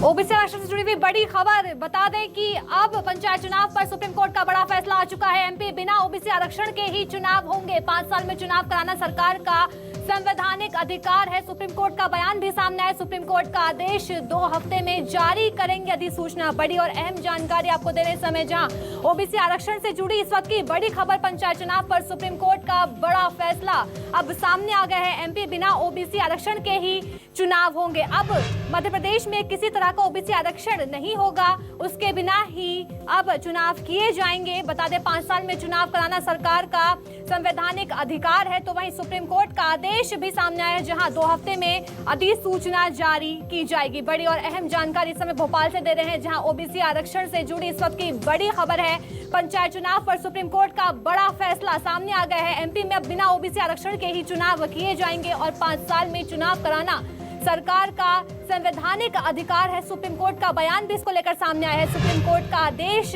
OBC आरक्षण से जुड़ी हुई बड़ी खबर बता दें कि अब पंचायत चुनाव पर सुप्रीम कोर्ट का बड़ा फैसला आ चुका है। एमपी बिना ओबीसी आरक्षण के ही चुनाव होंगे। 5 साल में चुनाव कराना सरकार का संवैधानिक अधिकार है। सुप्रीम कोर्ट का बयान भी सामने आया। सुप्रीम कोर्ट का आदेश 2 हफ्ते में जारी करेंगे अधिसूचना। बड़ी और अहम जानकारी आपको देने समय जहां ओबीसी आरक्षण से जुड़ी इस वक्त की बड़ी खबर पंचायत चुनाव पर सुप्रीम कोर्ट का बड़ा फैसला अब सामने आ गया है। एमपी बिना ओबीसी आरक्षण के ही चुनाव होंगे। अब मध्य प्रदेश में किसी तरह का ओबीसी आरक्षण नहीं होगा, उसके बिना ही अब चुनाव किए जाएंगे। बता दें 5 साल में चुनाव कराना सरकार का संवैधानिक अधिकार है। तो वहीं सुप्रीम कोर्ट का आदेश भी सामने आया है, जहां 2 हफ्ते में अधिसूचना जारी की जाएगी। बड़ी और अहम जानकारी इस समय भोपाल से दे रहे हैं, जहां ओबीसी आरक्षण से जुड़ी इस वक्त की बड़ी खबर है। पंचायत चुनाव पर सुप्रीम कोर्ट का बड़ा फैसला सामने आ गया है। एमपी में अब बिना ओबीसी आरक्षण के ही चुनाव किए जाएंगे और 5 साल में चुनाव कराना सरकार का संवैधानिक अधिकार है। सुप्रीम कोर्ट का बयान भी इसको लेकर सामने आया है। सुप्रीम कोर्ट का आदेश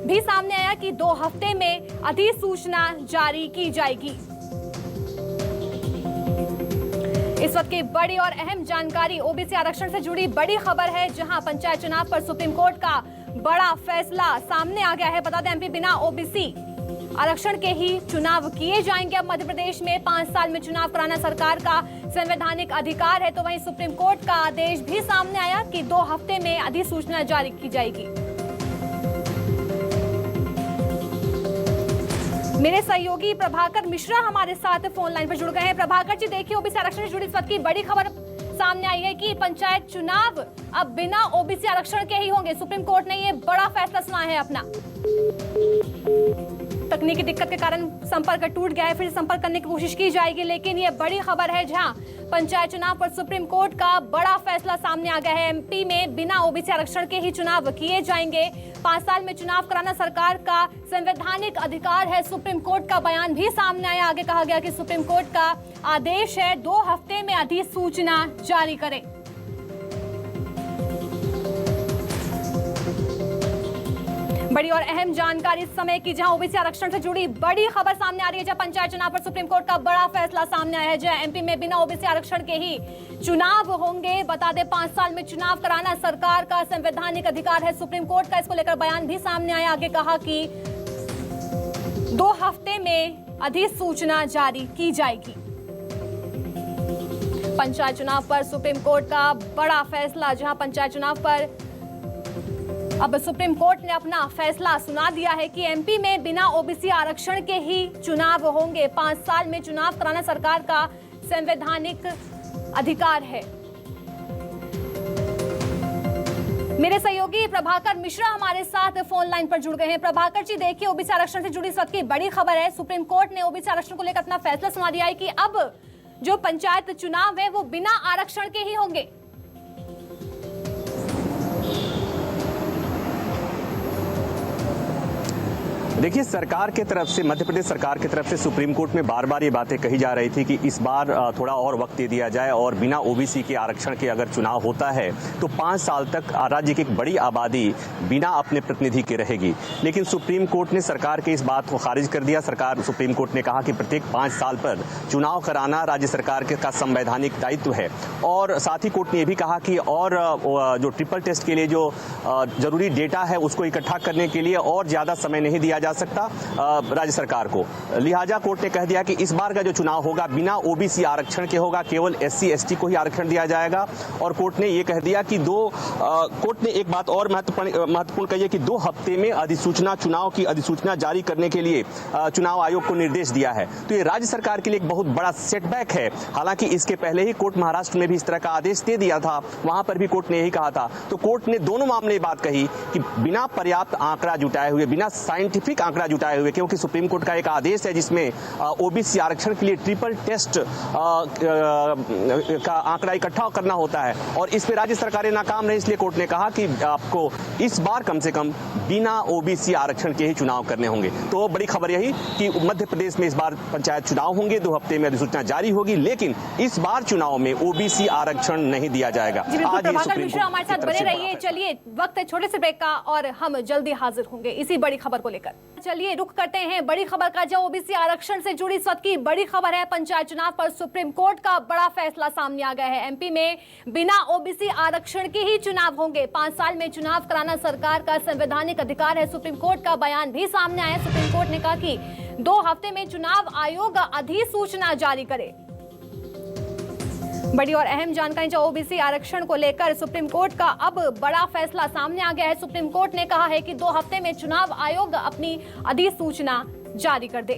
भी सामने आया कि 2 हफ्ते में अधिसूचना जारी की जाएगी। इस वक्त की बड़ी और अहम जानकारी ओबीसी आरक्षण से जुड़ी बड़ी खबर है, जहां पंचायत चुनाव पर सुप्रीम कोर्ट का बड़ा फैसला सामने आ गया है। बता दें एमपी बिना ओबीसी आरक्षण के ही चुनाव किए जाएंगे। अब मध्य प्रदेश में 5 साल में चुनाव कराना सरकार का संवैधानिक अधिकार है। तो वहीं सुप्रीम कोर्ट का आदेश भी सामने आया कि 2 हफ्ते में अधिसूचना जारी की जाएगी। मेरे सहयोगी प्रभाकर मिश्रा हमारे साथ फोन लाइन पर जुड़ गए हैं। प्रभाकर जी, देखिए ओबीसी आरक्षण से जुड़ी इस वक्त की बड़ी खबर सामने आई है कि पंचायत चुनाव अब बिना ओबीसी आरक्षण के ही होंगे। सुप्रीम कोर्ट ने ये बड़ा फैसला सुनाया है अपना। तकनीकी दिक्कत के कारण संपर्क टूट गया है, फिर संपर्क करने की कोशिश की जाएगी, लेकिन ये बड़ी खबर है जहां पंचायत चुनाव पर सुप्रीम कोर्ट का बड़ा फैसला सामने आ गया है। एमपी में बिना ओबीसी आरक्षण के ही चुनाव किए जाएंगे। 5 साल में चुनाव कराना सरकार का संवैधानिक अधिकार है। सुप्रीम कोर्ट का बयान भी सामने आया। आगे कहा गया कि सुप्रीम कोर्ट का आदेश है 2 हफ्ते में अधिसूचना जारी करें। बड़ी और अहम जानकारी इस समय की, जहां ओबीसी आरक्षण से जुड़ी बड़ी खबर सामने आ रही है, जहां पंचायत चुनाव पर सुप्रीम कोर्ट का बड़ा फैसला सामने आया है, जहां एमपी में बिना ओबीसी आरक्षण के ही चुनाव होंगे। बता दें 5 साल में चुनाव कराना सरकार का संवैधानिक अधिकार है। सुप्रीम कोर्ट का इसको लेकर बयान भी सामने आया। आगे कहा कि 2 हफ्ते में अधिसूचना जारी की जाएगी। पंचायत चुनाव पर सुप्रीम कोर्ट का बड़ा फैसला, जहां पंचायत चुनाव पर अब सुप्रीम कोर्ट ने अपना फैसला सुना दिया है कि एमपी में बिना ओबीसी आरक्षण के ही चुनाव होंगे। 5 साल में चुनाव कराना सरकार का संवैधानिक अधिकार है। मेरे सहयोगी प्रभाकर मिश्रा हमारे साथ फोन लाइन पर जुड़ गए हैं। प्रभाकर जी, देखिए ओबीसी आरक्षण से जुड़ी इस वक्त की बड़ी खबर है। सुप्रीम कोर्ट ने ओबीसी आरक्षण को लेकर अपना फैसला सुना दिया है कि अब जो पंचायत चुनाव है वो बिना आरक्षण के ही होंगे। देखिए, सरकार के तरफ से, मध्य प्रदेश सरकार की तरफ से सुप्रीम कोर्ट में बार बार ये बातें कही जा रही थी कि इस बार थोड़ा और वक्त दे दिया जाए और बिना ओबीसी के आरक्षण के अगर चुनाव होता है तो 5 साल तक राज्य की एक बड़ी आबादी बिना अपने प्रतिनिधि के रहेगी। लेकिन सुप्रीम कोर्ट ने सरकार के इस बात को खारिज कर दिया। सुप्रीम कोर्ट ने कहा कि प्रत्येक 5 साल पर चुनाव कराना राज्य सरकार का संवैधानिक दायित्व है। और साथ ही कोर्ट ने यह भी कहा कि और जो ट्रिपल टेस्ट के लिए जो जरूरी डेटा है उसको इकट्ठा करने के लिए और ज्यादा समय नहीं दिया जा सकता राज्य सरकार को। लिहाजा कोर्ट ने कह दिया कि इस बार का जो चुनाव होगा बिना ओबीसी आरक्षण के होगा, केवल SC ST को ही आरक्षण दिया जाएगा। और कोर्ट ने यह कह दिया कि कोर्ट ने एक बात और महत्वपूर्ण कही है कि 2 हफ्ते में अधिसूचना, चुनाव की अधिसूचना जारी करने के लिए चुनाव आयोग को निर्देश दिया है। तो ये राज्य सरकार के लिए एक बहुत बड़ा सेटबैक है। हालांकि इसके पहले ही कोर्ट महाराष्ट्र में भी इस तरह का आदेश दे दिया था, वहां पर भी कोर्ट ने यही कहा था। तो कोर्ट ने दोनों मामले बात कही कि बिना पर्याप्त आंकड़ा जुटाए हुए, बिना साइंटिफिक आंकड़ा जुटाए हुए, क्योंकि सुप्रीम कोर्ट का एक आदेश है जिसमें ओबीसी आरक्षण के लिए ट्रिपल टेस्ट का आंकड़ा इकट्ठा करना होता है और इस पे राज्य सरकारें नाकाम रही। इसलिए कोर्ट ने कहा कि आपको इस बार कम से कम बिना ओबीसी आरक्षण के ही चुनाव करने होंगे। तो बड़ी खबर यही कि मध्य प्रदेश में इस बार पंचायत चुनाव होंगे, 2 हफ्ते में अधिसूचना जारी होगी, लेकिन इस बार चुनाव में ओबीसी आरक्षण नहीं दिया जाएगा। आज हमारे साथ बने रहिए। चलिए, वक्त है छोटे से ब्रेक का और हम जल्दी हाजिर होंगे इसी बड़ी खबर को लेकर। चलिए रुख करते हैं बड़ी खबर का। जो ओबीसी आरक्षण से जुड़ी इस वक्त की बड़ी खबर है, पंचायत चुनाव पर सुप्रीम कोर्ट का बड़ा फैसला सामने आ गया है। एमपी में बिना ओबीसी आरक्षण के ही चुनाव होंगे। 5 साल में चुनाव कराना सरकार का संवैधानिक अधिकार है। सुप्रीम कोर्ट का बयान भी सामने आया। सुप्रीम कोर्ट ने कहा कि 2 हफ्ते में चुनाव आयोग अधिसूचना जारी करे। बड़ी और अहम जानकारी, जो ओबीसी आरक्षण को लेकर सुप्रीम कोर्ट का अब बड़ा फैसला सामने आ गया है। सुप्रीम कोर्ट ने कहा है कि 2 हफ्ते में चुनाव आयोग अपनी अधिसूचना जारी कर दे।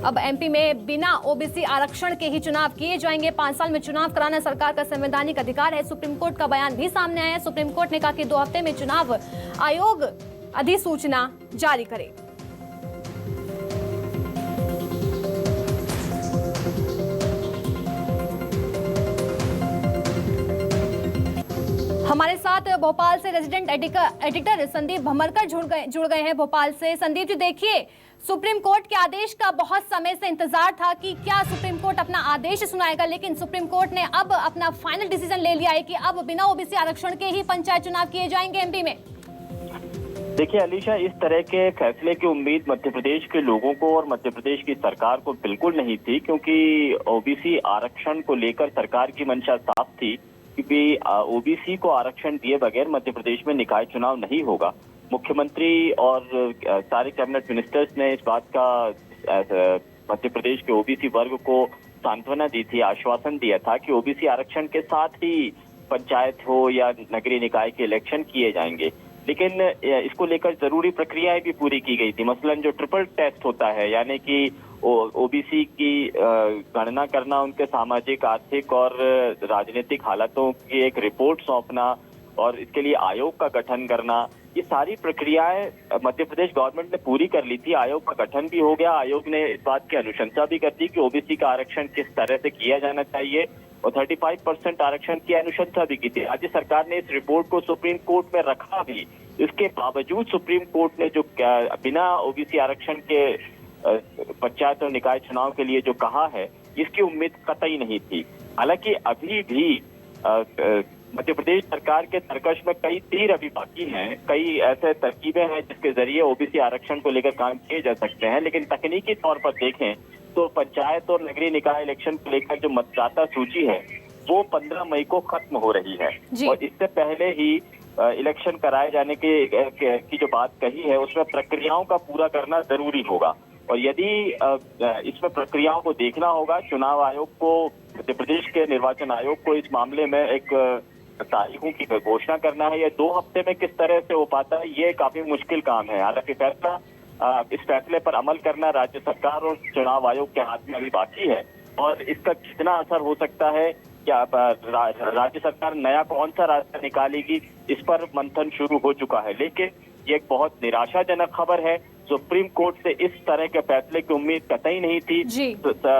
अब एमपी में बिना ओबीसी आरक्षण के ही चुनाव किए जाएंगे। 5 साल में चुनाव कराना सरकार का संवैधानिक अधिकार है। सुप्रीम कोर्ट का बयान भी सामने आया है। सुप्रीम कोर्ट ने कहा कि 2 हफ्ते में चुनाव आयोग अधिसूचना जारी करे। हमारे साथ भोपाल से रेजिडेंट एडिटर संदीप भमरकर जुड़ गए हैं भोपाल से। संदीप जी, देखिए, सुप्रीम कोर्ट के आदेश का बहुत समय से इंतजार था कि क्या सुप्रीम कोर्ट अपना आदेश सुनाएगा, लेकिन सुप्रीम कोर्ट ने अब अपना फाइनल डिसीजन ले लिया है कि अब बिना ओबीसी आरक्षण के ही पंचायत चुनाव किए जाएंगे एमपी में। देखिए अलीशा, इस तरह के फैसले की उम्मीद मध्य प्रदेश के लोगों को और मध्य प्रदेश की सरकार को बिल्कुल नहीं थी, क्योंकि ओबीसी आरक्षण को लेकर सरकार की मंशा साफ थी कि ओबीसी को आरक्षण दिए बगैर मध्य प्रदेश में निकाय चुनाव नहीं होगा। मुख्यमंत्री और सारे कैबिनेट मिनिस्टर्स ने इस बात का मध्य प्रदेश के ओबीसी वर्ग को सांत्वना दी थी, आश्वासन दिया था कि ओबीसी आरक्षण के साथ ही पंचायत हो या नगरीय निकाय के इलेक्शन किए जाएंगे। लेकिन इसको लेकर जरूरी प्रक्रियाएं भी पूरी की गई थी। मसलन जो ट्रिपल टेस्ट होता है, यानी कि ओबीसी की गणना करना, उनके सामाजिक, आर्थिक और राजनीतिक हालातों की एक रिपोर्ट सौंपना और इसके लिए आयोग का गठन करना, ये सारी प्रक्रियाएं मध्य प्रदेश गवर्नमेंट ने पूरी कर ली थी। आयोग का गठन भी हो गया। आयोग ने इस बात की अनुशंसा भी कर दी कि ओबीसी का आरक्षण किस तरह से किया जाना चाहिए और 35% आरक्षण की अनुशंसा भी की थी। राज्य सरकार ने इस रिपोर्ट को सुप्रीम कोर्ट में रखा भी। इसके बावजूद सुप्रीम कोर्ट ने जो बिना ओबीसी आरक्षण के पंचायत और निकाय चुनाव के लिए जो कहा है, इसकी उम्मीद कतई नहीं थी। हालांकि अभी भी मध्य प्रदेश सरकार के तर्कश में कई तीर अभी बाकी हैं, कई ऐसे तरकीबें हैं जिसके जरिए ओबीसी आरक्षण को लेकर काम किए जा सकते हैं। लेकिन तकनीकी तौर पर देखें तो पंचायत और नगरीय निकाय इलेक्शन को लेकर जो मतदाता सूची है वो 15 मई को खत्म हो रही है और इससे पहले ही इलेक्शन कराए जाने की जो बात कही है उसमें प्रक्रियाओं का पूरा करना जरूरी होगा। और यदि इसमें प्रक्रियाओं को देखना होगा, चुनाव आयोग को, मध्य प्रदेश के निर्वाचन आयोग को इस मामले में एक तारीखों की घोषणा करना है। या 2 हफ्ते में किस तरह से हो पाता है, ये काफी मुश्किल काम है। हालांकि इस फैसले पर अमल करना राज्य सरकार और चुनाव आयोग के हाथ में अभी बाकी है और इसका कितना असर हो सकता है, क्या राज्य सरकार नया कौन सा रास्ता निकालेगी, इस पर मंथन शुरू हो चुका है। लेकिन ये एक बहुत निराशाजनक खबर है। सुप्रीम कोर्ट से इस तरह के फैसले की उम्मीद कतई नहीं थी।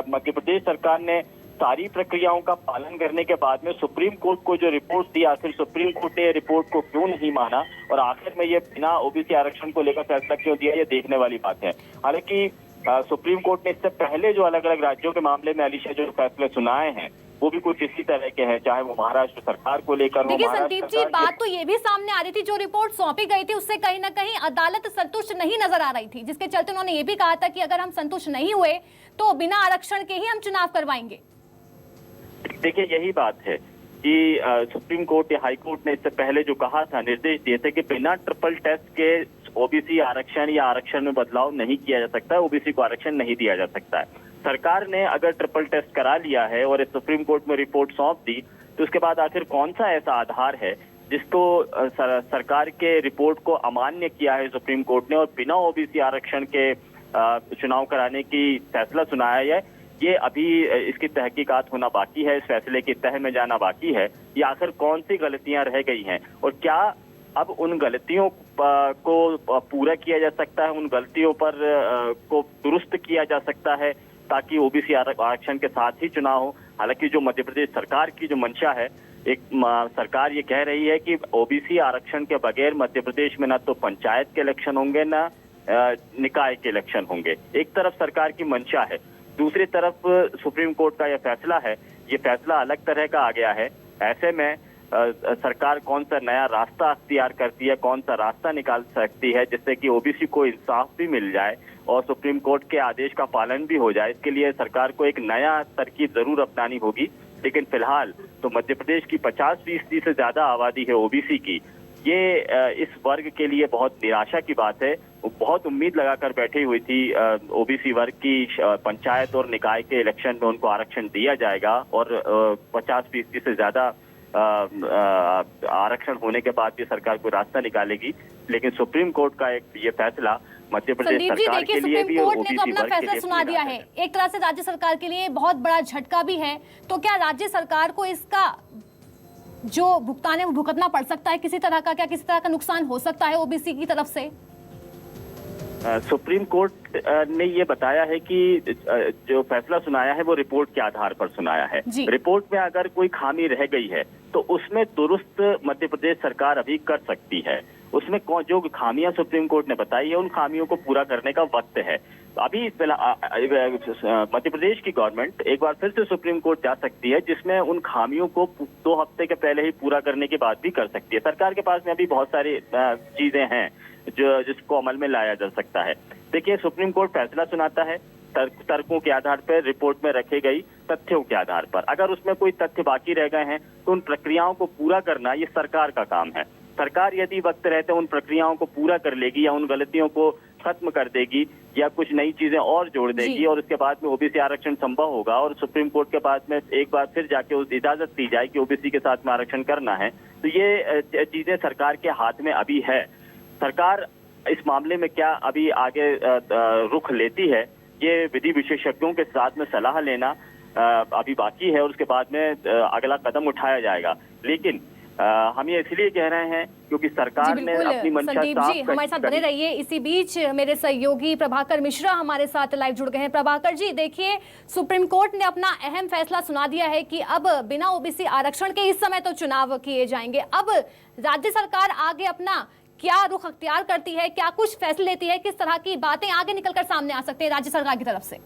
मध्य प्रदेश सरकार ने सारी प्रक्रियाओं का पालन करने के बाद में सुप्रीम कोर्ट को जो रिपोर्ट दी, आखिर सुप्रीम कोर्ट ने रिपोर्ट को क्यों नहीं माना और आखिर में ये बिना ओबीसी आरक्षण को लेकर फैसला क्यों दिया, ये देखने वाली बात है। हालांकि सुप्रीम कोर्ट ने इससे पहले जो अलग अलग राज्यों के मामले में अलीशा जो फैसले सुनाए हैं वो भी कुछ इसी तरह के हैं, चाहे वो महाराष्ट्र सरकार को लेकर हो। देखिए संदीप जी, बात तो ये भी सामने आ रही थी, जो रिपोर्ट सौंपी गई थी उससे कहीं ना कहीं अदालत संतुष्ट नहीं नजर आ रही थी, जिसके चलते उन्होंने ये भी कहा था कि अगर हम संतुष्ट नहीं हुए तो बिना आरक्षण के ही हम चुनाव करवाएंगे। देखिए यही बात है कि सुप्रीम कोर्ट या हाई कोर्ट ने इससे पहले जो कहा था, निर्देश दिए थे कि बिना ट्रिपल टेस्ट के ओबीसी आरक्षण या आरक्षण में बदलाव नहीं किया जा सकता है, ओबीसी को आरक्षण नहीं दिया जा सकता है। सरकार ने अगर ट्रिपल टेस्ट करा लिया है और इस सुप्रीम कोर्ट में रिपोर्ट सौंप दी, तो उसके बाद आखिर कौन सा ऐसा आधार है जिसको सरकार के रिपोर्ट को अमान्य किया है सुप्रीम कोर्ट ने और बिना ओबीसी आरक्षण के चुनाव कराने की फैसला सुनाया है। ये अभी इसकी तहकीकात होना बाकी है, इस फैसले की तह में जाना बाकी है। ये आखिर कौन सी गलतियां रह गई हैं और क्या अब उन गलतियों को पूरा किया जा सकता है, उन गलतियों पर को दुरुस्त किया जा सकता है ताकि ओबीसी आरक्षण के साथ ही चुनाव हो। हालांकि जो मध्य प्रदेश सरकार की जो मंशा है, एक सरकार ये कह रही है कि ओबीसी आरक्षण के बगैर मध्य प्रदेश में ना तो पंचायत के इलेक्शन होंगे ना निकाय के इलेक्शन होंगे। एक तरफ सरकार की मंशा है, दूसरी तरफ सुप्रीम कोर्ट का यह फैसला है, ये फैसला अलग तरह का आ गया है। ऐसे में सरकार कौन सा नया रास्ता अख्तियार करती है, कौन सा रास्ता निकाल सकती है जिससे कि ओबीसी को इंसाफ भी मिल जाए और सुप्रीम कोर्ट के आदेश का पालन भी हो जाए। इसके लिए सरकार को एक नया तरकीब जरूर अपनानी होगी। लेकिन फिलहाल तो मध्य प्रदेश की 50% से ज्यादा आबादी है ओबीसी की। ये इस वर्ग के लिए बहुत निराशा की बात है। वो बहुत उम्मीद लगाकर बैठी हुई थी ओबीसी वर्ग की पंचायत और निकाय के इलेक्शन में उनको आरक्षण दिया जाएगा और 50% से ज्यादा आरक्षण होने के बाद भी सरकार कोई रास्ता निकालेगी। लेकिन सुप्रीम कोर्ट का ये फैसला मध्य प्रदेश सरकार के लिए भी सुप्रीम कोर्ट ने तो अपना फैसला सुना दिया है। एक तरह से राज्य सरकार के लिए बहुत बड़ा झटका भी है। तो क्या राज्य सरकार को इसका जो भुगतान है वो भुगतना पड़ सकता है किसी तरह का? क्या किसी तरह का नुकसान हो सकता है ओबीसी की तरफ से? सुप्रीम कोर्ट ने ये बताया है कि जो फैसला सुनाया है वो रिपोर्ट के आधार पर सुनाया है। रिपोर्ट में अगर कोई खामी रह गई है तो उसमें दुरुस्त मध्य प्रदेश सरकार अभी कर सकती है। उसमें जो खामियां सुप्रीम कोर्ट ने बताई है उन खामियों को पूरा करने का वक्त है। अभी मध्य प्रदेश की गवर्नमेंट एक बार फिर से सुप्रीम कोर्ट जा सकती है, जिसमें उन खामियों को 2 हफ्ते के पहले ही पूरा करने की बात भी कर सकती है। सरकार के पास में अभी बहुत सारी चीजें हैं जिसको अमल में लाया जा सकता है। देखिए, सुप्रीम कोर्ट फैसला सुनाता है तर्कों के आधार पर, रिपोर्ट में रखे गई तथ्यों के आधार पर। अगर उसमें कोई तथ्य बाकी रह गए हैं तो उन प्रक्रियाओं को पूरा करना ये सरकार का काम है। सरकार यदि वक्त रहते उन प्रक्रियाओं को पूरा कर लेगी या उन गलतियों को खत्म कर देगी या कुछ नई चीजें और जोड़ देगी और उसके बाद में ओबीसी आरक्षण संभव होगा और सुप्रीम कोर्ट के पास में एक बार फिर जाके उस इजाजत दी जाए कि ओबीसी के साथ में आरक्षण करना है, तो ये चीजें सरकार के हाथ में अभी है। सरकार इस मामले में क्या अभी आगे रुख लेती है, ये विधि विशेषज्ञों के साथ में सलाह लेना अभी बाकी है और उसके बाद में अगला कदम उठाया जाएगा। लेकिन हम ये इसलिए कह रहे हैं क्योंकि सरकार ने अपनी मंशा संदीप जी हमारे साथ बने रहिए। इसी बीच मेरे सहयोगी प्रभाकर मिश्रा हमारे साथ लाइव जुड़ गए हैं। प्रभाकर जी, देखिए, सुप्रीम कोर्ट ने अपना अहम फैसला सुना दिया है कि अब बिना ओबीसी आरक्षण के इस समय तो चुनाव किए जाएंगे। अब राज्य सरकार आगे अपना क्या रुख अख्तियार करती है, क्या कुछ फैसले लेती है, किस तरह की बातें आगे निकलकर सामने आ सकती है राज्य सरकार की तरफ से?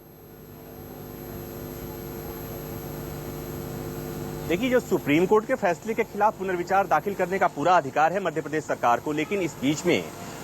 देखिए, जो सुप्रीम कोर्ट के फैसले के खिलाफ पुनर्विचार दाखिल करने का पूरा अधिकार है मध्य प्रदेश सरकार को, लेकिन इस बीच में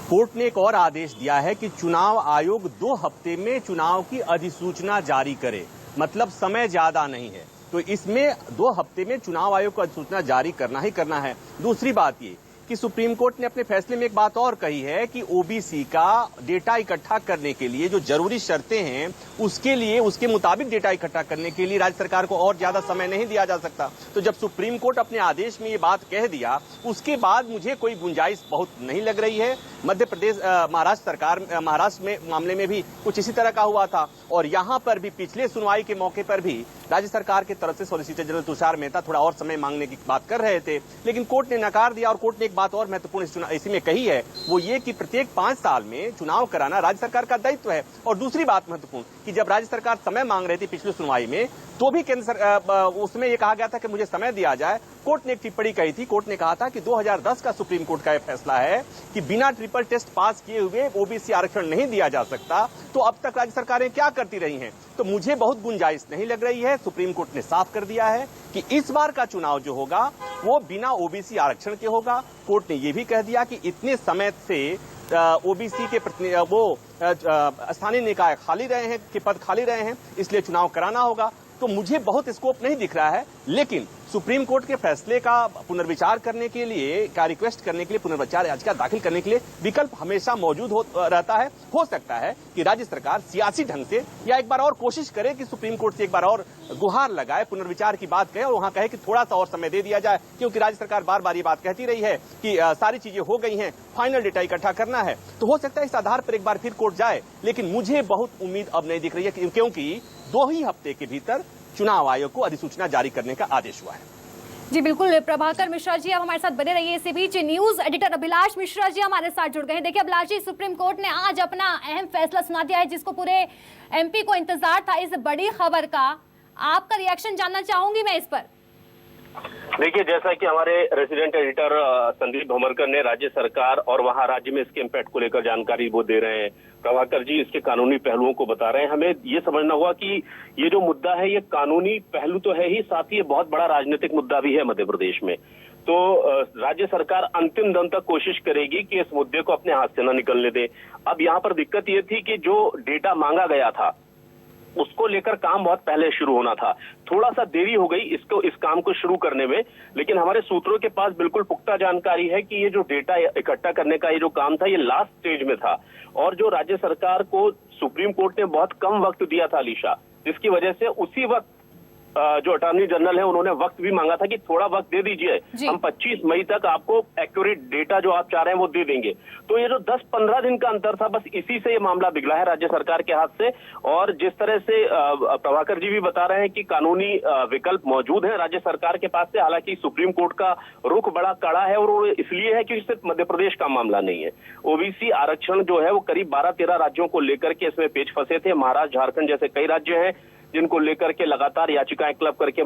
कोर्ट ने एक और आदेश दिया है कि चुनाव आयोग 2 हफ्ते में चुनाव की अधिसूचना जारी करे। मतलब समय ज्यादा नहीं है, तो इसमें 2 हफ्ते में चुनाव आयोग को अधिसूचना जारी करना ही करना है। दूसरी बात ये कि सुप्रीम कोर्ट ने अपने फैसले में एक बात और कही है कि ओबीसी का डेटा इकट्ठा करने के लिए जो जरूरी शर्तें हैं उसके लिए, उसके मुताबिक डेटा इकट्ठा करने के लिए राज्य सरकार को और ज्यादा समय नहीं दिया जा सकता। तो जब सुप्रीम कोर्ट अपने आदेश में ये बात कह दिया, उसके बाद मुझे कोई गुंजाइश बहुत नहीं लग रही है। मध्य प्रदेश महाराष्ट्र में मामले में भी कुछ इसी तरह का हुआ था और यहाँ पर भी पिछले सुनवाई के मौके पर भी राज्य सरकार की तरफ से सॉलिसिटर जनरल तुषार मेहता थोड़ा और समय मांगने की बात कर रहे थे, लेकिन कोर्ट ने नकार दिया। और कोर्ट ने एक बात और महत्वपूर्ण इसी में कही है, वो ये कि प्रत्येक 5 साल में चुनाव कराना राज्य सरकार का दायित्व है। और दूसरी बात महत्वपूर्ण कि जब राज्य सरकार समय मांग रही थी पिछली सुनवाई में, तो भी उसमें ये कहा गया था कि मुझे समय दिया जाए। कोर्ट ने एक टिप्पणी कही थी, कोर्ट ने कहा था कि 2010 का सुप्रीम कोर्ट का यह फैसला है कि बिना ट्रिपल टेस्ट पास किए हुए ओबीसी आरक्षण नहीं दिया जा सकता। तो अब तक राज्य सरकारें क्या करती रही हैं? तो मुझे बहुत गुंजाइश नहीं लग रही है। सुप्रीम कोर्ट ने साफ कर दिया है कि इस बार का चुनाव जो होगा वो बिना ओबीसी आरक्षण के होगा। कोर्ट ने यह भी कह दिया कि इतने समय से ओबीसी के स्थानीय निकाय खाली रहे हैं, के पद खाली रहे हैं, इसलिए चुनाव कराना होगा। तो मुझे बहुत स्कोप नहीं दिख रहा है, लेकिन सुप्रीम कोर्ट के फैसले का पुनर्विचार करने के लिए, का रिक्वेस्ट करने के लिए, पुनर्विचार याचिका दाखिल करने के लिए विकल्प हमेशा मौजूद रहता है। हो सकता है कि राज्य सरकार सियासी ढंग से या एक बार और कोशिश करे कि सुप्रीम कोर्ट से एक बार और गुहार लगाए, पुनर्विचार की बात कहे और वहां कहे कि थोड़ा सा और समय दे दिया जाए, क्योंकि राज्य सरकार बार बार ये बात कहती रही है कि सारी चीजें हो गई हैं, फाइनल डेटा इकट्ठा करना है। तो हो सकता है इस आधार पर एक बार फिर कोर्ट जाए, लेकिन मुझे बहुत उम्मीद अब नहीं दिख रही है, क्योंकि 2 ही हफ्ते के भीतर चुनाव आयोग को अधिसूचना जारी करने का आदेश हुआ है। जी बिल्कुल, प्रभाकर मिश्रा जी आप हमारे साथ बने रहिए। इसी बीच न्यूज एडिटर अभिलाष मिश्रा जी हमारे साथ जुड़ गए हैं। देखिए अभिलाष जी, सुप्रीम कोर्ट ने आज अपना अहम फैसला सुना दिया है, जिसको पूरे एमपी को इंतजार था, इस बड़ी खबर का। आपका रिएक्शन जानना चाहूंगी मैं इस पर। देखिए, जैसा कि हमारे रेसिडेंट एडिटर संदीप भमरकर ने राज्य सरकार और वहां राज्य में इसके इम्पैक्ट को लेकर जानकारी वो दे रहे हैं, प्रभाकर जी इसके कानूनी पहलुओं को बता रहे हैं। हमें ये समझना होगा कि ये जो मुद्दा है ये कानूनी पहलू तो है ही, साथ ही ये बहुत बड़ा राजनीतिक मुद्दा भी है मध्य प्रदेश में। तो राज्य सरकार अंतिम दम तक कोशिश करेगी कि इस मुद्दे को अपने हाथ से न निकलने दे। अब यहाँ पर दिक्कत ये थी कि जो डेटा मांगा गया था उसको लेकर काम बहुत पहले शुरू होना था, थोड़ा सा देरी हो गई इस काम को शुरू करने में। लेकिन हमारे सूत्रों के पास बिल्कुल पुख्ता जानकारी है कि ये जो डेटा इकट्ठा करने का ये जो काम था ये लास्ट स्टेज में था, और जो राज्य सरकार को सुप्रीम कोर्ट ने बहुत कम वक्त दिया था अलीशा, जिसकी वजह से उसी वक्त जो अटॉर्नी जनरल है उन्होंने वक्त भी मांगा था कि थोड़ा वक्त दे दीजिए, हम 25 मई तक आपको एक्यूरेट डेटा जो आप चाह रहे हैं वो दे देंगे। तो ये जो 10-15 दिन का अंतर था, बस इसी से ये मामला बिगड़ा है राज्य सरकार के हाथ से। और जिस तरह से प्रभाकर जी भी बता रहे हैं कि कानूनी विकल्प मौजूद है राज्य सरकार के पास से, हालांकि सुप्रीम कोर्ट का रुख बड़ा कड़ा है, और वो इसलिए है कि सिर्फ मध्य प्रदेश का मामला नहीं है। ओबीसी आरक्षण जो है वो करीब 12-13 राज्यों को लेकर के इसमें पेच फंसे थे। महाराष्ट्र, झारखंड जैसे कई राज्य हैं जिनको लेकर के लगातार याचिकाएं क्लब करके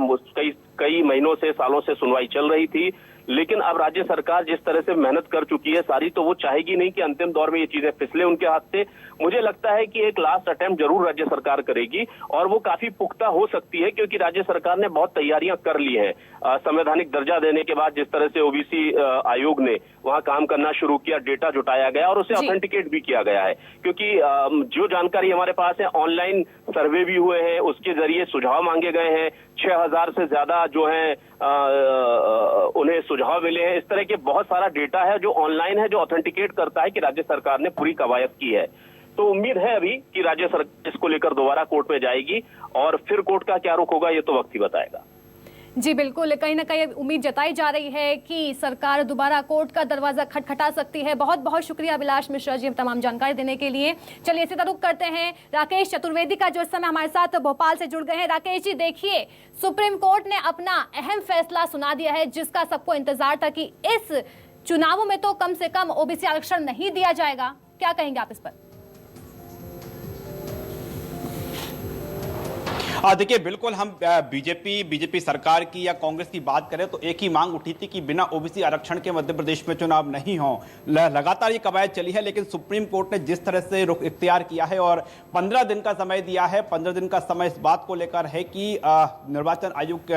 कई महीनों से, सालों से सुनवाई चल रही थी। लेकिन अब राज्य सरकार जिस तरह से मेहनत कर चुकी है सारी, तो वो चाहेगी नहीं कि अंतिम दौर में ये चीजें फिसले उनके हाथ से। मुझे लगता है कि एक लास्ट अटेम्प्ट जरूर राज्य सरकार करेगी, और वो काफी पुख्ता हो सकती है क्योंकि राज्य सरकार ने बहुत तैयारियां कर ली हैं। संवैधानिक दर्जा देने के बाद जिस तरह से ओबीसी आयोग ने वहां काम करना शुरू किया, डेटा जुटाया गया और उसे ऑथेंटिकेट भी किया गया है, क्योंकि जो जानकारी हमारे पास है ऑनलाइन सर्वे भी हुए हैं, उसके जरिए सुझाव मांगे गए हैं। 6000 से ज्यादा जो है उन्हें सुझाव मिले हैं। इस तरह के बहुत सारा डेटा है जो ऑनलाइन है, जो ऑथेंटिकेट करता है कि राज्य सरकार ने पूरी कवायद की है। तो उम्मीद है अभी कि राज्य सरकार इसको लेकर दोबारा कोर्ट में जाएगी, और फिर कोर्ट का क्या रुख होगा ये तो वक्त ही बताएगा। जी बिल्कुल, कहीं ना कहीं उम्मीद जताई जा रही है कि सरकार दोबारा कोर्ट का दरवाजा खटखटा सकती है। बहुत बहुत शुक्रिया अभिलाष मिश्रा जी तमाम जानकारी देने के लिए। चलिए इसी तरह रुख करते हैं राकेश चतुर्वेदी का, जो इस समय हमारे साथ भोपाल से जुड़ गए हैं। राकेश जी देखिए, सुप्रीम कोर्ट ने अपना अहम फैसला सुना दिया है जिसका सबको इंतजार था कि इस चुनावों में तो कम से कम ओबीसी आरक्षण नहीं दिया जाएगा। क्या कहेंगे आप इस पर? देखिए, बिल्कुल हम बीजेपी सरकार की या कांग्रेस की बात करें तो एक ही मांग उठी थी कि बिना ओबीसी आरक्षण के मध्य प्रदेश में चुनाव नहीं हो। लगातार ये कवायद चली है, लेकिन सुप्रीम कोर्ट ने जिस तरह से रुख इख्तियार किया है और 15 दिन का समय दिया है, 15 दिन का समय इस बात को लेकर है कि निर्वाचन आयोग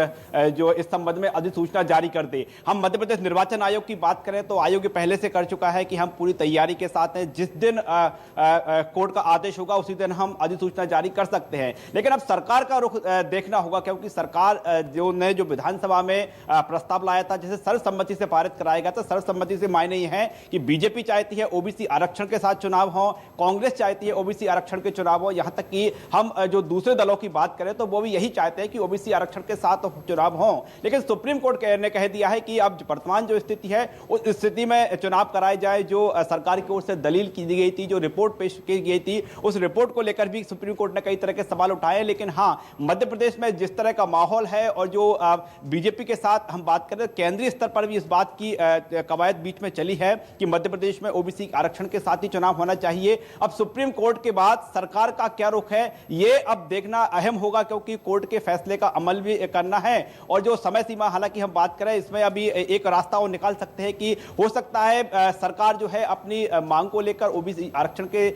जो इस संबंध में अधिसूचना जारी कर दे। हम मध्य प्रदेश निर्वाचन आयोग की बात करें तो आयोग पहले से कर चुका है कि हम पूरी तैयारी के साथ हैं, जिस दिन कोर्ट का आदेश होगा उसी दिन हम अधिसूचना जारी कर सकते हैं। लेकिन अब सरकार का रुख देखना होगा, क्योंकि सरकार जो विधानसभा में प्रस्ताव लाया था जिसे सर्वसम्मति से पारित कराया गया था। सर्वसम्मति से मायने ये है कि बीजेपी चाहती है ओबीसी आरक्षण के साथ चुनाव हो, कांग्रेस चाहती है ओबीसी आरक्षण के चुनाव हो, यहां तक कि हम जो दूसरे दलों की बात करें तो वो भी यही चाहते हैं कि ओबीसी आरक्षण के साथ चुनाव हो। लेकिन सुप्रीम कोर्ट ने कह दिया है कि अब वर्तमान जो स्थिति है उस स्थिति में चुनाव कराए जाए। जो सरकार की ओर से दलील की गई थी, जो रिपोर्ट पेश की गई थी, उस रिपोर्ट को लेकर भी सुप्रीम कोर्ट ने कई तरह के सवाल उठाए। लेकिन हाँ, मध्य प्रदेश में जिस तरह का माहौल है और जो बीजेपी के साथ हम बात करें, केंद्रीय स्तर पर भी इस बात की कवायद बीच में चली है कि मध्य प्रदेश में ओबीसी आरक्षण के साथ ही चुनाव होना चाहिए। अब सुप्रीम कोर्ट के बाद सरकार का क्या रुख है ये अब देखना अहम होगा, क्योंकि कोर्ट के फैसले का अमल भी करना है। और जो समय सीमा, हालांकि हम बात करें इसमें अभी एक रास्ता वो निकाल सकते हैं कि हो सकता है सरकार जो है अपनी मांग को लेकर ओबीसी आरक्षण के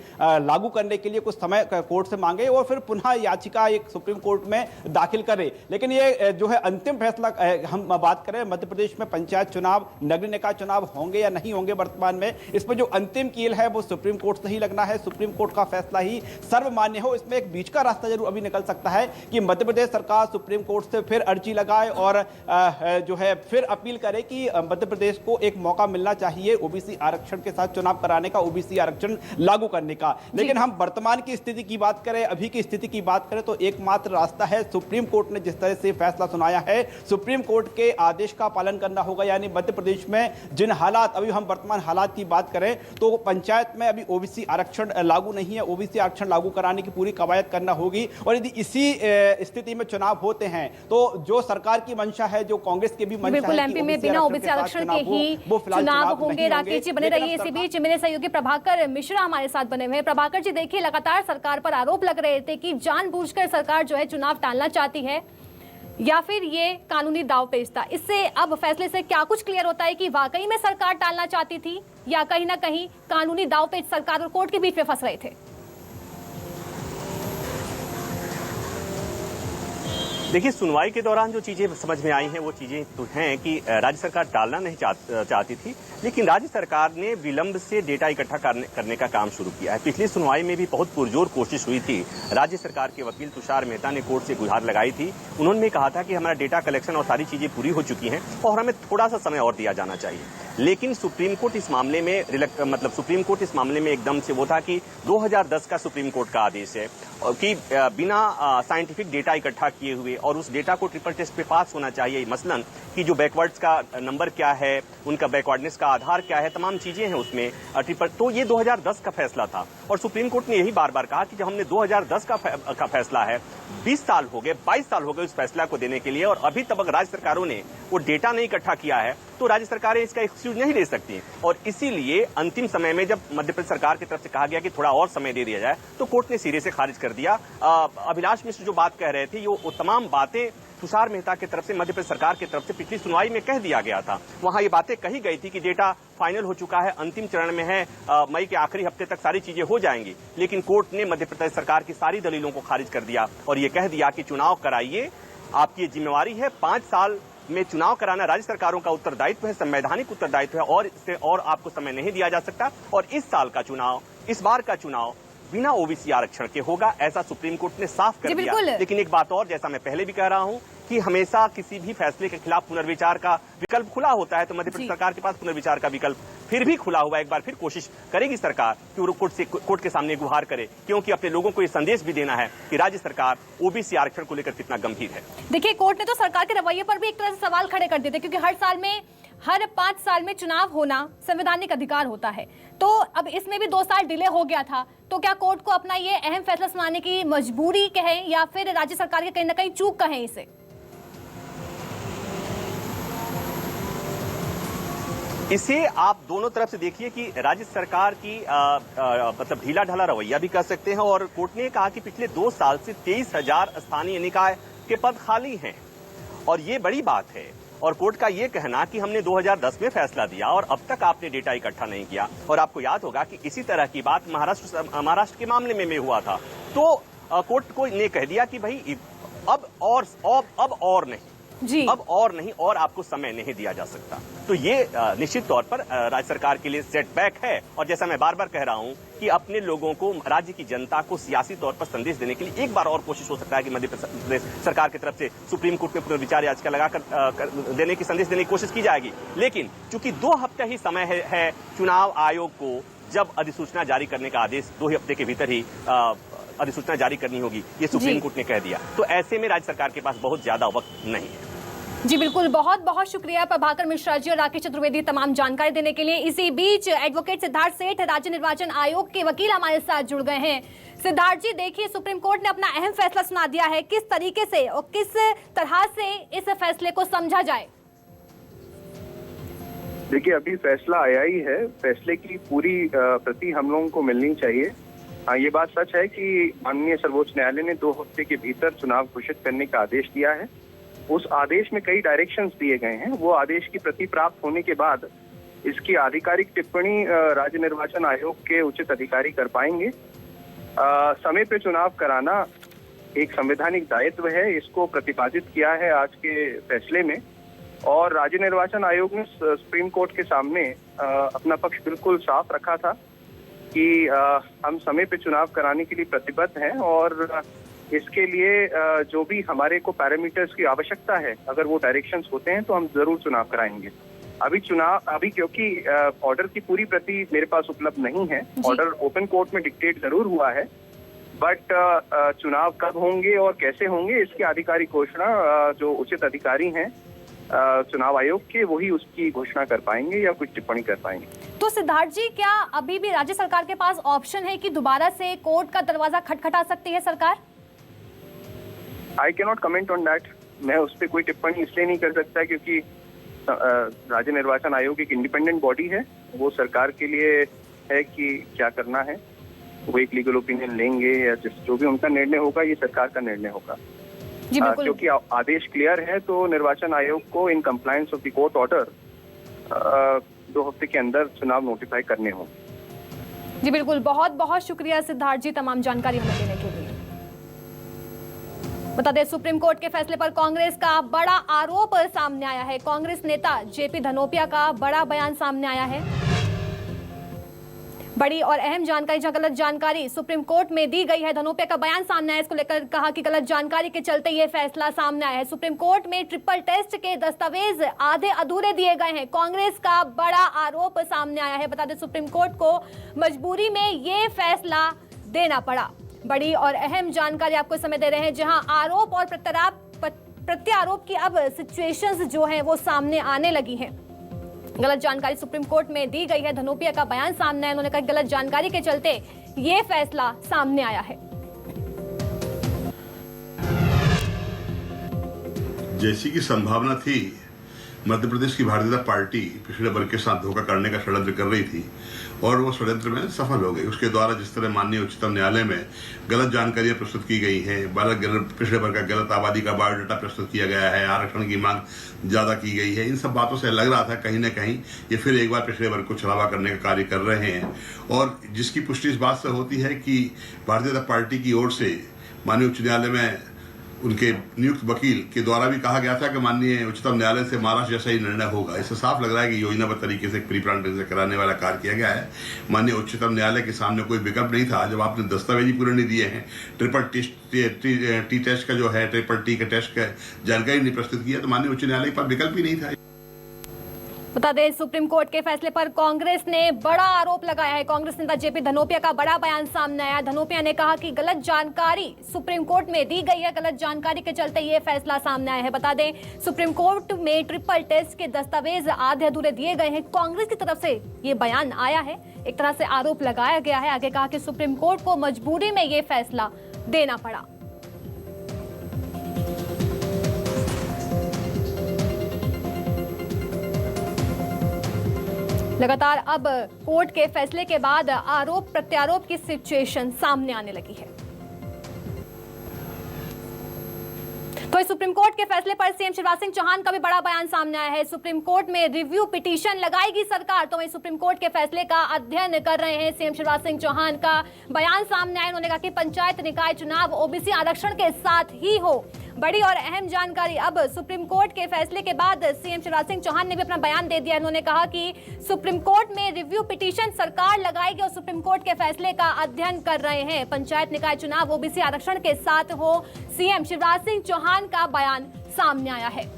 लागू करने के लिए कुछ समय कोर्ट से मांगे और फिर पुनः याचिका एक सुप्रीम कोर्ट में दाखिल करे। लेकिन ये जो है अंतिम फैसला, हम बात करें मध्य प्रदेश में पंचायत चुनाव, नगर निकाय चुनाव होंगे या नहीं होंगे वर्तमान में, इस पर जो अंतिम कील है वो सुप्रीम कोर्ट से ही लगना है। सुप्रीम कोर्ट का फैसला ही सर्वमान्य हो। इसमें एक बीच का रास्ता जरूर अभी निकल सकता है कि मध्य प्रदेश सरकार सुप्रीम कोर्ट से फिर अर्जी लगाए और जो है फिर अपील करे कि मध्य प्रदेश को एक मौका मिलना चाहिए ओबीसी आरक्षण के साथ चुनाव कराने का, ओबीसी आरक्षण लागू करने का। लेकिन हम वर्तमान की स्थिति की बात करें, अभी की स्थिति की बात करें तो एकमात्र रास्ता है, सुप्रीम कोर्ट ने जिस तरह से फैसला सुनाया है, सुप्रीम कोर्ट के आदेश का पालन करना होगा। यानी मध्य प्रदेश में जिन हालात, अभी हम वर्तमान हालात की बात करें तो पंचायत में अभी ओबीसी आरक्षण लागू नहीं है, ओबीसी आरक्षण लागू कराने की पूरी कवायद करना होगी। और यदि इसी स्थिति में चुनाव होते हैं तो जो सरकार की मंशा है, जो कांग्रेस की भी मंशा बिल्कुल है, एमपी में बिना ओबीसी आरक्षण के ही चुनाव होंगे। राकेश जी बने रहिए। इसी बीच मेरे सहयोगी प्रभाकर मिश्रा हमारे साथ बने हुए हैं। प्रभाकर जी देखिए, लगातार सरकार पर आरोप लग रहे थे कि जानबूझकर सरकार जो है चुनाव टालना चाहती है। या फिर ये कानूनी दांवपेच था? इससे अब फैसले से क्या कुछ क्लियर होता है कि वाकई में सरकार टालना चाहती थी या कहीं ना कहीं कानूनी दांवपेच सरकार और कोर्ट के बीच में फंस रहे थे? देखिए, सुनवाई के दौरान जो चीजें समझ में आई हैं वो चीजें तो हैं कि राज्य सरकार टालना नहीं चाहती थी, लेकिन राज्य सरकार ने विलंब से डेटा इकट्ठा करने का काम शुरू किया है। पिछली सुनवाई में भी बहुत पुरजोर कोशिश हुई थी। राज्य सरकार के वकील तुषार मेहता ने कोर्ट से गुहार लगाई थी। उन्होंने कहा था कि हमारा डेटा कलेक्शन और सारी चीजें पूरी हो चुकी हैं और हमें थोड़ा सा समय और दिया जाना चाहिए। लेकिन सुप्रीम कोर्ट इस मामले में एकदम से वो था कि 2010 का सुप्रीम कोर्ट का आदेश है कि बिना साइंटिफिक डेटा इकट्ठा किए हुए और उस डेटा को ट्रिपल टेस्ट पे पास होना चाहिए, मसलन कि जो बैकवर्ड्स का नंबर क्या है, उनका बैकवर्डनेस का आधार क्या है, तमाम चीजें हैं उसमें ट्रिपल। तो ये 2010 का फैसला था और सुप्रीम कोर्ट ने यही बार बार कहा कि जब हमने 2010 का फैसला है, 20 साल हो गए, 22 साल हो गए उस फैसला को देने के लिए और अभी तक राज्य सरकारों ने वो डेटा नहीं इकट्ठा किया है, तो राज्य सरकारें इसका एक्सक्यूज नहीं ले सकती। और इसीलिए अंतिम समय में जब मध्य प्रदेश सरकार की तरफ से कहा गया कि थोड़ा और समय दे दिया जाए, तो कोर्ट ने सिरे से खारिज कर दिया। अभिलाष मिश्र जो बात कह रहे थे, वो तमाम बातें तुषार मेहता की तरफ से मध्य प्रदेश सरकार की तरफ से पिछली सुनवाई में कह दिया गया था। वहां ये बातें कही गई थी कि डेटा फाइनल हो चुका है, अंतिम चरण में है, मई के आखिरी हफ्ते तक सारी चीजें हो जाएंगी। लेकिन कोर्ट ने मध्य प्रदेश सरकार की सारी दलीलों को खारिज कर दिया और ये कह दिया कि चुनाव कराइए, आपकी जिम्मेवारी है, 5 साल में चुनाव कराना राज्य सरकारों का उत्तरदायित्व है, संवैधानिक उत्तरदायित्व है और इससे और आपको समय नहीं दिया जा सकता। और इस साल का चुनाव, इस बार का चुनाव बिना ओबीसी आरक्षण के होगा, ऐसा सुप्रीम कोर्ट ने साफ कर दिया। लेकिन एक बात और, जैसा मैं पहले भी कह रहा हूं कि हमेशा किसी भी फैसले के खिलाफ पुनर्विचार का विकल्प खुला होता है, तो मध्य प्रदेश सरकार के पास पुनर्विचार का विकल्प फिर भी खुला हुआ। एक बार फिर कोशिश करेगी सरकार कि वो कोर्ट के सामने गुहार करे, क्योंकि अपने लोगों को ये संदेश भी देना है कि राज्य सरकार ओबीसी आरक्षण को लेकर कितना गंभीर है। देखिए, कोर्ट ने तो सरकार के रवैये पर भी एक तरह से सवाल खड़े कर दिए थे, क्योंकि हर 5 साल में चुनाव होना संवैधानिक अधिकार होता है। तो अब इसमें भी 2 साल डिले हो गया था, तो क्या कोर्ट को अपना ये अहम फैसला सुनाने की मजबूरी कहें या फिर राज्य सरकार के कहीं ना कहीं चूक कहें इसे? इसे आप दोनों तरफ से देखिए कि राज्य सरकार की मतलब ढीला ढाला रवैया भी कर सकते हैं और कोर्ट ने कहा कि पिछले 2 साल से 23,000 स्थानीय निकाय के पद खाली हैं और ये बड़ी बात है। और कोर्ट का ये कहना कि हमने 2010 में फैसला दिया और अब तक आपने डेटा इकट्ठा नहीं किया। और आपको याद होगा कि इसी तरह की बात महाराष्ट्र के मामले में हुआ था, तो कोर्ट को ने कह दिया कि भाई अब और नहीं जी, अब और नहीं, और आपको समय नहीं दिया जा सकता। तो ये निश्चित तौर पर राज्य सरकार के लिए सेटबैक है। और जैसा मैं बार बार कह रहा हूं कि अपने लोगों को, राज्य की जनता को सियासी तौर पर संदेश देने के लिए एक बार और कोशिश हो सकता है कि मध्य प्रदेश सरकार की तरफ से सुप्रीम कोर्ट में पुनर्विचार याचिका लगाकर देने की संदेश देने की कोशिश की जाएगी। लेकिन चूंकि 2 हफ्ते ही समय है चुनाव आयोग को, जब अधिसूचना जारी करने का आदेश 2 हफ्ते के भीतर ही अधिसूचना जारी करनी होगी, ये सुप्रीम कोर्ट ने कह दिया। तो ऐसे में राज्य सरकार के पास बहुत ज्यादा वक्त नहीं है। जी बिल्कुल, बहुत बहुत शुक्रिया प्रभाकर मिश्रा जी और राकेश चतुर्वेदी तमाम जानकारी देने के लिए। इसी बीच एडवोकेट सिद्धार्थ सेठ, राज्य निर्वाचन आयोग के वकील, हमारे साथ जुड़ गए हैं। सिद्धार्थ जी, देखिए, सुप्रीम कोर्ट ने अपना अहम फैसला सुना दिया है, किस तरीके से और किस तरह से इस फैसले को समझा जाए? देखिए, अभी फैसला आया ही है, फैसले की पूरी प्रति हम लोगों को मिलनी चाहिए। ये बात सच है कि माननीय सर्वोच्च न्यायालय ने 2 हफ्ते के भीतर चुनाव घोषित करने का आदेश दिया है। उस आदेश में कई डायरेक्शंस दिए गए हैं। वो आदेश की प्रति प्राप्त होने के बाद इसकी आधिकारिक टिप्पणी राज्य निर्वाचन आयोग के उचित अधिकारी कर पाएंगे। समय पे चुनाव कराना एक संवैधानिक दायित्व है, इसको प्रतिपादित किया है आज के फैसले में। और राज्य निर्वाचन आयोग ने सुप्रीम कोर्ट के सामने अपना पक्ष बिल्कुल साफ रखा था कि हम समय पे चुनाव कराने के लिए प्रतिबद्ध हैं और इसके लिए जो भी हमारे को पैरामीटर्स की आवश्यकता है, अगर वो डायरेक्शंस होते हैं तो हम जरूर चुनाव कराएंगे। अभी क्योंकि ऑर्डर की पूरी प्रति मेरे पास उपलब्ध नहीं है, ऑर्डर ओपन कोर्ट में डिक्टेट जरूर हुआ है, बट चुनाव कब होंगे और कैसे होंगे इसकी आधिकारिक घोषणा जो उचित अधिकारी हैं चुनाव आयोग के, वही उसकी घोषणा कर पाएंगे या कुछ टिप्पणी कर पाएंगे। तो सिद्धार्थ जी, क्या अभी भी राज्य सरकार के पास ऑप्शन है कि दोबारा से कोर्ट का दरवाजा खटखटा सकती है सरकार? I can not comment on that. मैं उस पर कोई टिप्पणी इसलिए नहीं कर सकता क्योंकि राज्य निर्वाचन आयोग एक इंडिपेंडेंट बॉडी है, वो सरकार के लिए है कि क्या करना है, वो एक लीगल ओपिनियन लेंगे या जो भी उनका निर्णय होगा, ये सरकार का निर्णय होगा। जी बिल्कुल। क्योंकि आदेश क्लियर है तो निर्वाचन आयोग को in compliance of the court order 2 हफ्ते के अंदर चुनाव नोटिफाई करने हों। जी बिल्कुल, बहुत बहुत शुक्रिया सिद्धार्थ जी तमाम जानकारी हमें देने के लिए। बता दें, सुप्रीम कोर्ट के फैसले पर कांग्रेस का बड़ा आरोप सामने आया है। कांग्रेस नेता जेपी धनोपिया का बड़ा बयान सामने आया है। बड़ी और अहम जानकारी, जहां गलत जानकारी सुप्रीम कोर्ट में दी गई है, धनोपिया का बयान सामने आया। इसको लेकर कहा कि गलत जानकारी के चलते ये फैसला सामने आया है। सुप्रीम कोर्ट में ट्रिपल टेस्ट के दस्तावेज आधे अधूरे दिए गए हैं। कांग्रेस का बड़ा आरोप सामने आया है। बता दें, सुप्रीम कोर्ट को मजबूरी में ये फैसला देना पड़ा। बड़ी और अहम जानकारी आपको समय दे रहे हैं, जहां आरोप और प्रत्यारोप की अब सिचुएशंस जो हैं वो सामने आने लगी हैं। गलत जानकारी सुप्रीम कोर्ट में दी गई है। धनोपिया का बयान सामने आया। उन्होंने कहा गलत जानकारी के चलते ये फैसला सामने आया है। जैसी की संभावना थी, मध्य प्रदेश की भारतीय जनता पार्टी पिछड़े वर्ग के साथ धोखा करने का षड्यंत्र कर रही थी और वो षड्यंत्र में सफल हो गई। उसके द्वारा जिस तरह माननीय उच्चतम न्यायालय में गलत जानकारियां प्रस्तुत की गई हैं, पिछड़े वर्ग का गलत आबादी का बायोडाटा प्रस्तुत किया गया है, आरक्षण की मांग ज्यादा की गई है, इन सब बातों से लग रहा था कहीं ना कहीं ये फिर एक बार पिछड़े वर्ग को छलावा करने का कार्य कर रहे हैं। और जिसकी पुष्टि इस बात से होती है कि भारतीय जनता पार्टी की ओर से माननीय उच्च न्यायालय में उनके नियुक्त वकील के द्वारा भी कहा गया था कि माननीय उच्चतम न्यायालय से महाराष्ट्र जैसा ही निर्णय होगा। इससे साफ लग रहा है कि योजनाबद्ध तरीके से प्री प्लान से कराने वाला कार्य किया गया है। माननीय उच्चतम न्यायालय के सामने कोई विकल्प नहीं था। जब आपने दस्तावेज ही पूरे नहीं दिए हैं, ट्रिपल टी टेस्ट का जो है, ट्रिपल टी के टेस्ट का जानकारी नहीं प्रस्तुत किया, तो माननीय उच्च न्यायालय के पास विकल्प ही नहीं था। बता दें, सुप्रीम कोर्ट के फैसले पर कांग्रेस ने बड़ा आरोप लगाया है। कांग्रेस नेता जेपी धनोपिया का बड़ा बयान सामने आया। धनोपिया ने कहा कि गलत जानकारी सुप्रीम कोर्ट में दी गई है। गलत जानकारी के चलते ये फैसला सामने आया है। बता दें, सुप्रीम कोर्ट में ट्रिपल टेस्ट के दस्तावेज आधे अधूरे दिए गए हैं। कांग्रेस की तरफ से ये बयान आया है, एक तरह से आरोप लगाया गया है। आगे कहा कि सुप्रीम कोर्ट को मजबूरी में ये फैसला देना पड़ा। लगातार अब कोर्ट के फैसले के बाद आरोप प्रत्यारोप की सिचुएशन सामने आने लगी है। तो सुप्रीम कोर्ट के फैसले पर सीएम शिवराज सिंह चौहान का भी बड़ा बयान सामने आया है। सुप्रीम कोर्ट में रिव्यू पिटीशन लगाएगी सरकार, तो वहीं सुप्रीम कोर्ट के फैसले का अध्ययन कर रहे हैं। सीएम शिवराज सिंह चौहान का बयान सामने आया। उन्होंने कहा कि पंचायत निकाय चुनाव ओबीसी आरक्षण के साथ ही हो। बड़ी और अहम जानकारी, अब सुप्रीम कोर्ट के फैसले के बाद सीएम शिवराज सिंह चौहान ने भी अपना बयान दे दिया। उन्होंने कहा कि सुप्रीम कोर्ट में रिव्यू पिटीशन सरकार लगाएगी और सुप्रीम कोर्ट के फैसले का अध्ययन कर रहे हैं। पंचायत निकाय चुनाव ओबीसी आरक्षण के साथ हो, सीएम शिवराज सिंह चौहान का बयान सामने आया है।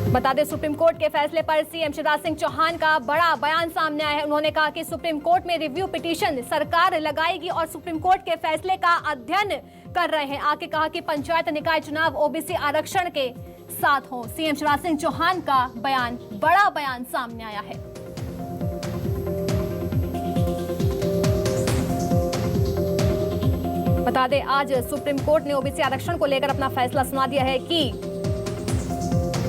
बता दें, सुप्रीम कोर्ट के फैसले पर सीएम शिवराज सिंह चौहान का बड़ा बयान सामने आया है। उन्होंने कहा कि सुप्रीम कोर्ट में रिव्यू पिटीशन सरकार लगाएगी और सुप्रीम कोर्ट के फैसले का अध्ययन कर रहे हैं। आगे कहा कि पंचायत निकाय चुनाव ओबीसी आरक्षण के साथ हो। सीएम शिवराज सिंह चौहान का बयान, बड़ा बयान सामने आया है। बता दें, आज सुप्रीम कोर्ट ने ओबीसी आरक्षण को लेकर अपना फैसला सुना दिया है कि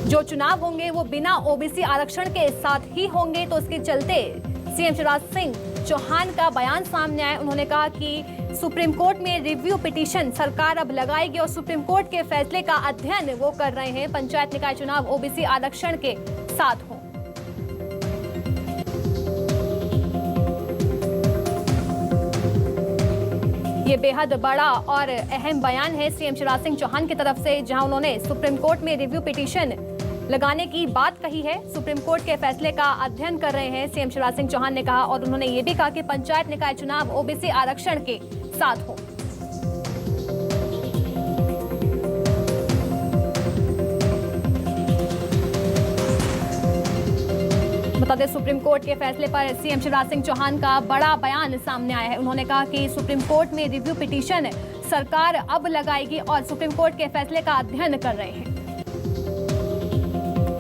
जो चुनाव होंगे वो बिना ओबीसी आरक्षण के साथ ही होंगे। तो इसके चलते सीएम शिवराज सिंह चौहान का बयान सामने आया। उन्होंने कहा कि सुप्रीम कोर्ट में रिव्यू पिटीशन सरकार अब लगाएगी और सुप्रीम कोर्ट के फैसले का अध्ययन वो कर रहे हैं। पंचायत निकाय चुनाव ओबीसी आरक्षण के साथ हो। ये बेहद बड़ा और अहम बयान है सीएम शिवराज सिंह चौहान की तरफ से, जहां उन्होंने सुप्रीम कोर्ट में रिव्यू पिटीशन लगाने की बात कही है। सुप्रीम कोर्ट के फैसले का अध्ययन कर रहे हैं सीएम शिवराज सिंह चौहान ने कहा। और उन्होंने ये भी कहा कि पंचायत निकाय चुनाव ओबीसी आरक्षण के साथ हो। बता दें, सुप्रीम कोर्ट के फैसले पर सीएम शिवराज सिंह चौहान का बड़ा बयान सामने आया है। उन्होंने कहा कि सुप्रीम कोर्ट में रिव्यू पिटीशन सरकार अब लगाएगी और सुप्रीम कोर्ट के फैसले का अध्ययन कर रहे हैं।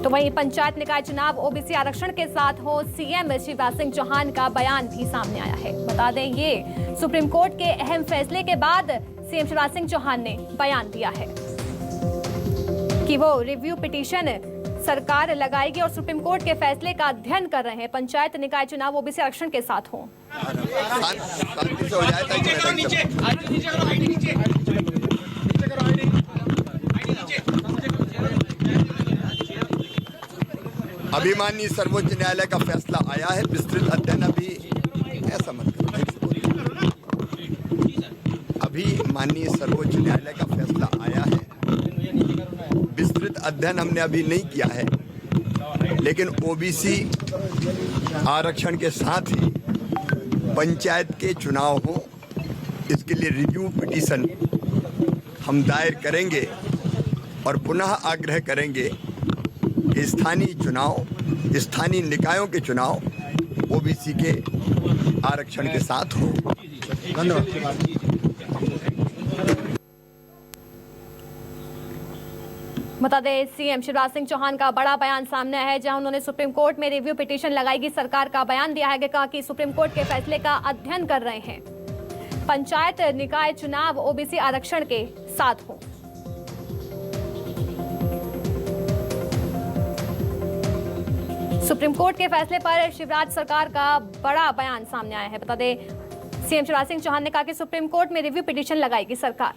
तो वहीं पंचायत निकाय चुनाव ओबीसी आरक्षण के साथ हो, सीएम शिवराज सिंह चौहान का बयान भी सामने आया है। बता दें, ये सुप्रीम कोर्ट के अहम फैसले के बाद सीएम शिवराज सिंह चौहान ने बयान दिया है कि वो रिव्यू पिटीशन सरकार लगाएगी और सुप्रीम कोर्ट के फैसले का अध्ययन कर रहे हैं। पंचायत निकाय चुनाव ओबीसी आरक्षण के साथ हों। शांति से हो जाए अभी माननीय सर्वोच्च न्यायालय का फैसला आया है, विस्तृत अध्ययन अभी ऐसा मत करो। अभी माननीय सर्वोच्च न्यायालय का फैसला आया है, विस्तृत अध्ययन हमने अभी नहीं किया है, लेकिन ओबीसी आरक्षण के साथ ही पंचायत के चुनाव हो, इसके लिए रिव्यू पिटीशन हम दायर करेंगे और पुनः आग्रह करेंगे कि स्थानीय चुनाव, स्थानीय निकायों के चुनाव ओबीसी के आरक्षण के साथ हो। धन्यवाद। बता दें, सीएम शिवराज सिंह चौहान का बड़ा बयान सामने है, जहां उन्होंने सुप्रीम कोर्ट में रिव्यू पिटीशन लगाएगी सरकार का बयान दिया है। कहा कि सुप्रीम कोर्ट के फैसले का अध्ययन कर रहे हैं। पंचायत निकाय चुनाव ओबीसी आरक्षण के साथ हो। सुप्रीम कोर्ट के फैसले पर शिवराज सरकार का बड़ा बयान सामने आया है। बता दें, सीएम शिवराज सिंह चौहान ने कहा कि सुप्रीम कोर्ट में रिव्यू पिटीशन लगाएगी सरकार।